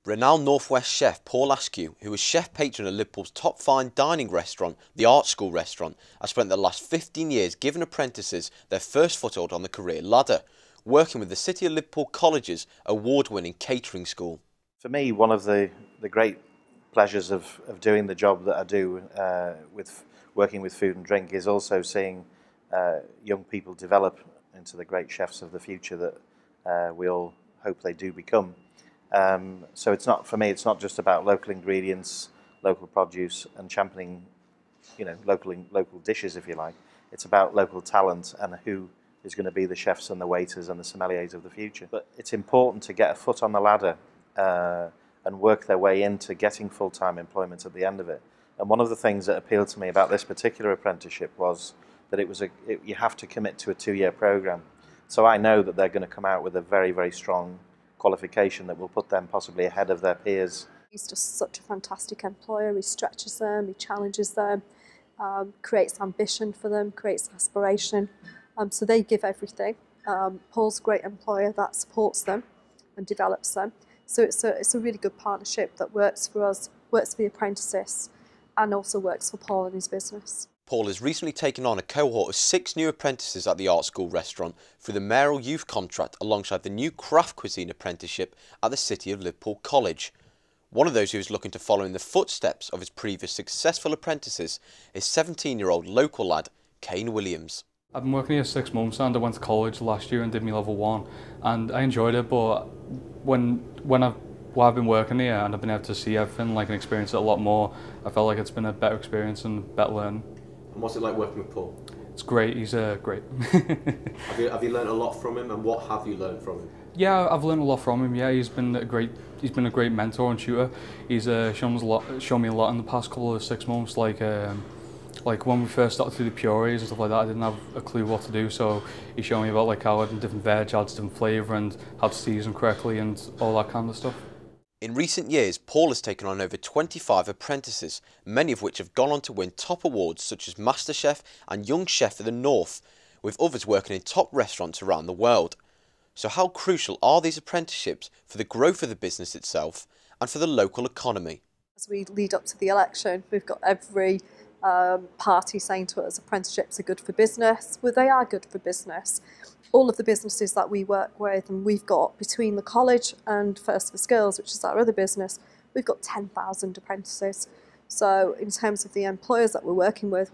Renowned Northwest chef Paul Askew, who was chef patron of Liverpool's top fine dining restaurant, the Art School restaurant, has spent the last 15 years giving apprentices their first foothold on the career ladder, working with the City of Liverpool College's award-winning catering school. For me, one of the great pleasures of doing the job that I do with working with food and drink is also seeing young people develop into the great chefs of the future that we all hope they do become. So it's not, for me, it's not just about local ingredients, local produce and championing, local dishes, if you like. It's about local talent and who is going to be the chefs and the waiters and the sommeliers of the future. But it's important to get a foot on the ladder and work their way into getting full-time employment at the end of it. And one of the things that appealed to me about this particular apprenticeship was that you have to commit to a 2-year program. So I know that they're going to come out with a very, very strong qualification that will put them possibly ahead of their peers. He's just such a fantastic employer. He stretches them, he challenges them, creates ambition for them, creates aspiration. So they give everything. Paul's a great employer that supports them and develops them. So it's a really good partnership that works for us, works for the apprentices, and also works for Paul and his business. Paul has recently taken on a cohort of 6 new apprentices at the Art School restaurant through the mayoral youth contract alongside the new craft cuisine apprenticeship at the City of Liverpool College. One of those who is looking to follow in the footsteps of his previous successful apprentices is 17-year-old local lad Kane Williams. I've been working here 6 months and I went to college last year and did my level 1 and I enjoyed it, but while I've been working here and I've been able to see everything and experience it a lot more, I felt like it's been a better experience and better learning. And what's it like working with Paul? It's great, he's great. Have you learned a lot from him, and what have you learned from him? Yeah, I've learned a lot from him. Yeah, he's been a great mentor and tutor. He's shown me a lot in the past couple of 6 months. Like when we first started to do the purees and stuff like that, I didn't have a clue what to do. So he showed me about how different veg adds different flavour and how to season correctly and all that kind of stuff. In recent years, Paul has taken on over 25 apprentices, many of which have gone on to win top awards such as MasterChef and Young Chef of the North, with others working in top restaurants around the world. So how crucial are these apprenticeships for the growth of the business itself and for the local economy? As we lead up to the election, we've got every party saying to us apprenticeships are good for business. Well, they are good for business. All of the businesses that we work with, and we've got between the college and First for Skills, which is our other business, we've got 10,000 apprentices. So in terms of the employers that we're working with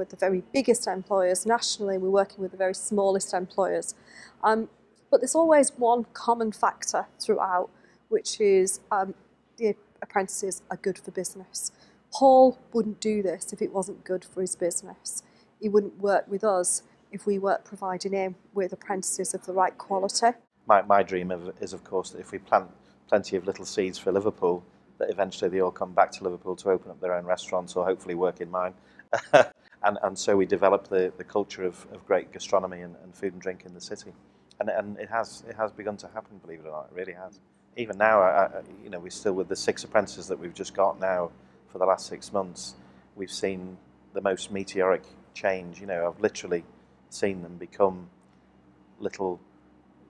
the very biggest employers nationally, we're working with the very smallest employers. But there's always one common factor throughout, which is the apprentices are good for business. Paul wouldn't do this if it wasn't good for his business. He wouldn't work with us if we weren't providing him with apprentices of the right quality. My dream is, of course, that if we plant plenty of little seeds for Liverpool, that eventually they all come back to Liverpool to open up their own restaurants or hopefully work in mine. and so we develop the culture of great gastronomy and food and drink in the city. And it has begun to happen, believe it or not, it really has. Even now, we're still with the 6 apprentices that we've just got now for the last 6 months. We've seen the most meteoric change. I've literally seen them become little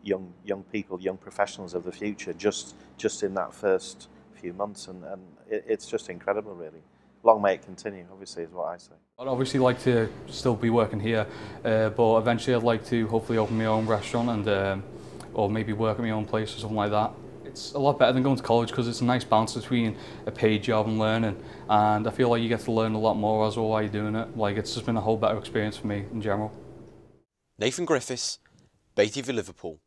young people, young professionals of the future, just in that first few months, and it's just incredible, really. Long may it continue, obviously, is what I say. I'd obviously like to still be working here, but eventually I'd like to hopefully open my own restaurant and or maybe work at my own place or something like that. It's a lot better than going to college because it's a nice balance between a paid job and learning, and I feel like you get to learn a lot more as well while you're doing it. It's just been a whole better experience for me in general. Nath and Griffiths, City of Liverpool.